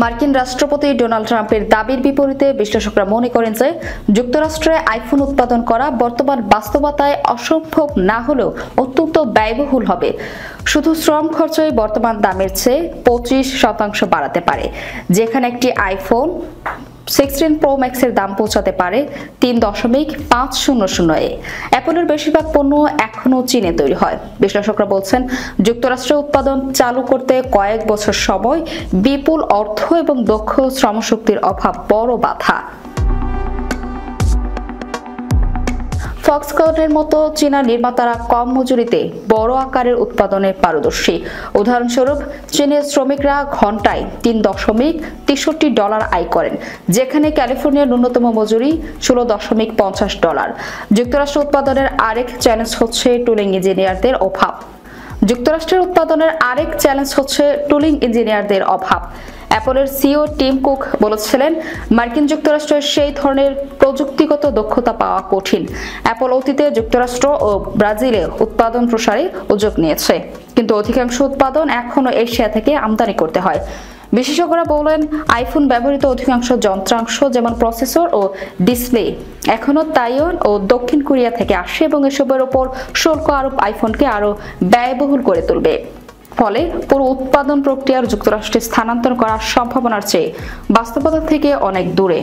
মার্কিন রাষ্ট্রপতি ডোনাল্ড ট্রাম্পের দাবির বিপরীতে বিশ্লেষকরা মনে করেন যে যুক্তরাষ্ট্রে আইফোন উৎপাদন করা বর্তমান বাস্তবতায় অসম্ভব না হলেও অত্যন্ত ব্যয়বহুল হবে। শুধু শ্রম খরচই বর্তমান দামের চেয়ে 25% বাড়াতে পারে, যেখানে একটি আইফোন 16 প্রো ম্যাক্সের দাম পৌঁছাতে পারে 3.500 অ্যাপলের বেশিরভাগ পণ্য এখনও চীনে তৈরি হয়। বিশ্লেষকরা বলছেন, যুক্তরাষ্ট্রে উৎপাদন চালু করতে কয়েক বছর সময়, বিপুল অর্থ এবং দক্ষ শ্রমশক্তির অভাব বড় বাধা। ফক্সকনের মতো চীনা নির্মাতারা কম মজুরিতে বড় আকারের উৎপাদনে পারদর্শী। উদাহরণস্বরূপ, চীনের শ্রমিকরা ঘন্টায় $3.63 আয় করেন, যেখানে ক্যালিফোর্নিয়ার ন্যূনতম মজুরি $16.50। যুক্তরাষ্ট্র উৎপাদনের আরেক চ্যালেঞ্জ হচ্ছে টুলিং ইঞ্জিনিয়ারদের অভাব। অ্যাপলের সিইও টিম কুক বলেছিলেন, মার্কিন যুক্তরাষ্ট্রের সেই ধরনের প্রযুক্তিগত দক্ষতা পাওয়া কঠিন। অ্যাপল অতীতে যুক্তরাষ্ট্র ও ব্রাজিলে উৎপাদন প্রসারে উদ্যোগ নিয়েছে, কিন্তু অধিকাংশ উৎপাদন এখনও এশিয়া থেকে আমদানি করতে হয়। বিশেষজ্ঞরা বলেন, আইফোন ব্যবহৃত অধিকাংশ যন্ত্রাংশ যেমন প্রসেসর ও ডিসপ্লে এখনও তাইওয়ান ও দক্ষিণ কোরিয়া থেকে আসে এবং এসবের ওপর শুল্ক আরোপ আইফোনকে আরও ব্যয়বহুল করে তুলবে। ফলে পুরো উৎপাদন প্রক্রিয়ার যুক্তরাষ্ট্রে স্থানান্তর করার সম্ভাবনার চেয়ে বাস্তবতা থেকে অনেক দূরে।